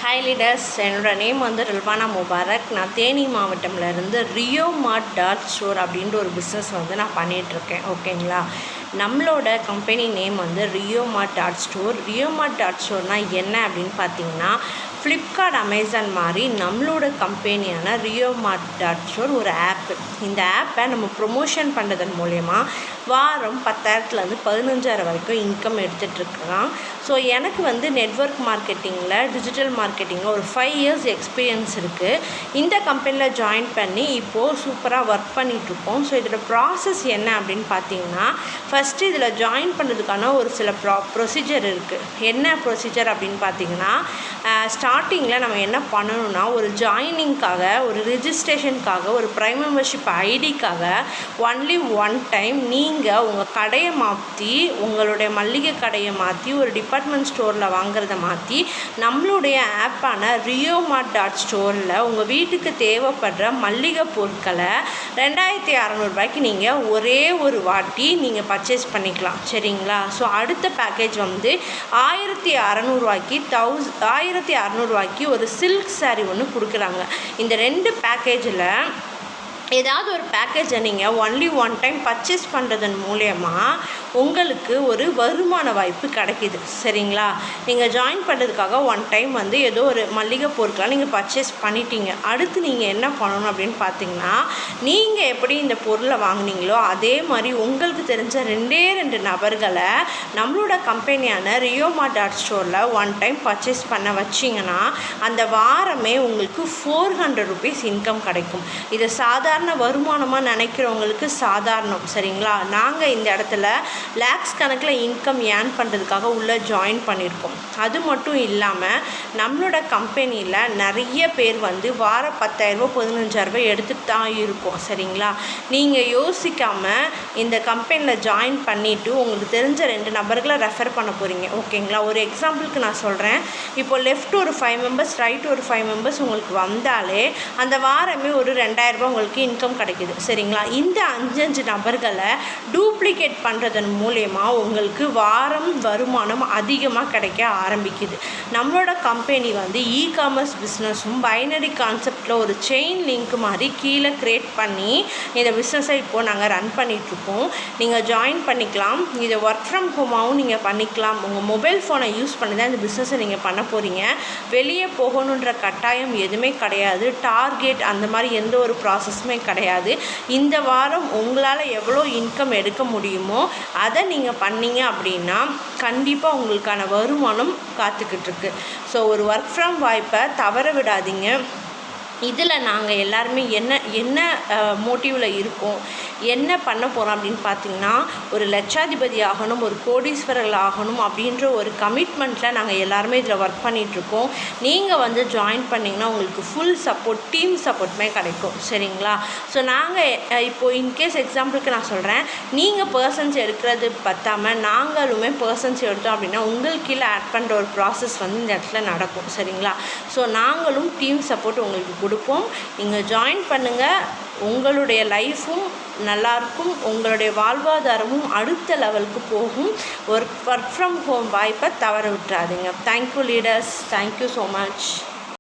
Hi leaders, என்னோட name வந்து ரில்வானா Mubarak. நான் தேனி மாவட்டம்லேருந்து ரியோ மார்ட் டாட் ஸ்டோர் அப்படின்ற ஒரு பிஸ்னஸ் வந்து நான் பண்ணிகிட்ருக்கேன். ஓகேங்களா, நம்மளோட கம்பெனி நேம் வந்து ரியோ மார்ட் டாட் ஸ்டோர். ரியோ மார்ட் டாட் ஸ்டோர்னால் என்ன அப்படின்னு பார்த்தீங்கன்னா, ஃப்ளிப்கார்ட், அமேசான் மாதிரி நம்மளோட கம்பெனியான ரியோ மார்ட் டாட் ஸ்டோர் ஒரு ஆப்பு. இந்த ஆப்பை நம்ம ப்ரொமோஷன் பண்ணுறதன் மூலயமா வாரம் 10,000லேருந்து 15,000 வரைக்கும் இன்கம் எடுத்துகிட்ருக்கலாம். ஸோ எனக்கு வந்து நெட்வொர்க் மார்க்கெட்டிங்கில், டிஜிட்டல் மார்க்கெட்டிங்கில் ஒரு 5 இயர்ஸ் எக்ஸ்பீரியன்ஸ் இருக்குது. இந்த கம்பெனியில் ஜாயின் பண்ணி இப்போது சூப்பராக ஒர்க் பண்ணிகிட்ருக்கோம். ஸோ இதோட ப்ராசஸ் என்ன அப்படின்னு பார்த்தீங்கன்னா, ஃபஸ்ட்டு இதில் ஜாயின் பண்ணுறதுக்கான ஒரு சில ப்ரொசீஜர் இருக்குது. என்ன ப்ரொசீஜர் அப்படின்னு பார்த்தீங்கன்னா, ஸ்டார்டிங்கில் நம்ம என்ன பண்ணணும்னா, ஒரு ஜாயினிங்காக, ஒரு ரிஜிஸ்ட்ரேஷனுக்காக, ஒரு ப்ரைம் மெம்பர்ஷிப் ஐடிக்காக ஒன்லி ஒன் டைம் நீங்கள் உங்கள் கடையை மாற்றி, உங்களுடைய மளிகை கடையை மாற்றி, ஒரு டிபார்ட்மெண்ட் ஸ்டோரில் வாங்குறத மாற்றி நம்மளுடைய ஆப்பான ரியோ மார்ட் டாட் ஸ்டோரில் உங்கள் வீட்டுக்கு தேவைப்படுற மளிகை பொருட்களை 2,600 ரூபாய்க்கு நீங்கள் ஒரே ஒரு வாட்டி நீங்கள் பர்ச்சேஸ் பண்ணிக்கலாம். சரிங்களா? ஸோ அடுத்த பேக்கேஜ் வந்து 1,600 ரூபாய்க்கு 1,600 ரூபாய்க்கு ஒரு சில்க் சாரீ ஒன்று கொடுக்குறாங்க. இந்த 2 பேக்கேஜில் ஏதாவது ஒரு பேக்கேஜை நீங்கள் ஒன்லி ஒன் டைம் பர்ச்சேஸ் பண்ணுறதன் மூலயமா உங்களுக்கு ஒரு வருமான வாய்ப்பு கிடைக்கிது. சரிங்களா? நீங்கள் ஜாயின் பண்ணுறதுக்காக ஒன் டைம் வந்து ஏதோ ஒரு மளிகை பொருட்களை நீங்கள் பர்ச்சேஸ் பண்ணிட்டீங்க. அடுத்து நீங்கள் என்ன பண்ணணும் அப்படின்னு பார்த்தீங்கன்னா, நீங்கள் எப்படி இந்த பொருளை வாங்கினீங்களோ அதே மாதிரி உங்களுக்கு தெரிஞ்ச 2 நபர்களை நம்மளோட கம்பெனியான ரியோ மார்ட் டாட் ஸ்டோரில் ஒன் டைம் பர்ச்சேஸ் பண்ண வச்சிங்கன்னா அந்த வாரமே உங்களுக்கு 400 ருபீஸ் இன்கம் கிடைக்கும். இது சாதாரண வருமானமாக நினைக்கிறவங்களுக்கு சாதாரணம். சரிங்களா? நாங்கள் இந்த இடத்துல லேக்ஸ் கணக்கில் இன்கம் ஏர்ன் பண்ணுறதுக்காக உள்ளே ஜாயின் பண்ணியிருக்கோம். அது மட்டும் இல்லாமல் நம்மளோட கம்பெனியில் நிறைய பேர் வந்து வாரம் 10,000 15,000 எடுத்துகிட்டு தான் இருக்கும். சரிங்களா? நீங்கள் யோசிக்காமல் இந்த கம்பெனியில் ஜாயின் பண்ணிவிட்டு உங்களுக்கு தெரிஞ்ச 2 நபர்களை ரெஃபர் பண்ண போகிறீங்க. ஓகேங்களா? ஒரு எக்ஸாம்பிளுக்கு நான் சொல்கிறேன். இப்போது லெஃப்ட் ஒரு 5 மெம்பர்ஸ், ரைட் ஒரு 5 மெம்பர்ஸ் உங்களுக்கு வந்தாலே அந்த வாரமே ஒரு 2,000 ரூபாய் உங்களுக்கு இன்கம் கிடைக்கிது. சரிங்களா? இந்த 5 நபர்களை டூப்ளிகேட் பண்ணுறதன் மூலயமா உங்களுக்கு வாரம் வருமானம் அதிகமாக கிடைக்க ஆரம்பிக்குது. நம்மளோட கம்பெனி வந்து இ-காமர்ஸ் பிஸ்னஸும் பைனரி கான்செப்டில் ஒரு செயின் லிங்க் மாதிரி கீழே க்ரியேட் பண்ணி இந்த பிஸ்னஸை இப்போது நாங்கள் ரன் பண்ணிகிட்ருக்கோம். நீங்கள் ஜாயின் பண்ணிக்கலாம். இதை ஒர்க் ஃப்ரம் ஹோமாகவும் நீங்கள் பண்ணிக்கலாம். உங்கள் மொபைல் ஃபோனை யூஸ் பண்ணி தான் இந்த பிஸ்னஸை நீங்கள் பண்ண போகிறீங்க. வெளியே போகணுன்ற கட்டாயம் எதுவுமே கிடையாது. டார்கெட் அந்த மாதிரி எந்த ஒரு ப்ராசஸுமே கிடையாது. இந்த வாரம் உங்களால் எவ்வளோ இன்கம் எடுக்க முடியுமோ அதை நீங்கள் பண்ணீங்க அப்படின்னா கண்டிப்பாக உங்களுக்கான வருமானம் காத்துக்கிட்டுருக்கு. ஸோ ஒரு ஒர்க் ஃப்ரம் வாய்ப்பை தவற விடாதீங்க. இதில் நாங்கள் எல்லாருமே என்ன மோட்டிவில் இருக்கோம், என்ன பண்ண போகிறோம் அப்படின்னு பார்த்திங்கன்னா, ஒரு லட்சாதிபதி ஆகணும், ஒரு கோடீஸ்வரர்கள் ஆகணும் அப்படின்ற ஒரு கமிட்மெண்ட்டில் நாங்கள் எல்லாருமே இதில் ஒர்க் பண்ணிகிட்ருக்கோம். நீங்கள் வந்து ஜாயின் பண்ணிங்கன்னா உங்களுக்கு ஃபுல் சப்போர்ட், டீம் சப்போர்ட்டுமே கிடைக்கும். சரிங்களா? ஸோ நாங்கள் இப்போது இன்கேஸ் எக்ஸாம்பிளுக்கு நான் சொல்கிறேன், நீங்கள் பர்சன்ஸ் எடுக்கிறது பற்றாமல் நாங்களுமே பர்சன்ஸ் எடுத்தோம் அப்படின்னா உங்களுக்கு கீழே ஆட் பண்ணுற ஒரு ப்ராசஸ் வந்து இந்த இடத்துல நடக்கும். சரிங்களா? ஸோ நாங்களும் டீம் சப்போர்ட் உங்களுக்கு கொடுப்போம். நீங்கள் ஜாயின் பண்ணுங்கள். உங்களுடைய லைஃப்பும் நல்லாயிருக்கும், உங்களுடைய வாழ்வாதாரமும் அடுத்த லெவலுக்கு போகும். ஒர்க் ஃப்ரம் ஹோம் வாய்ப்பை தவற விட்டுறாதீங்க. Thank you leaders. Thank you so much.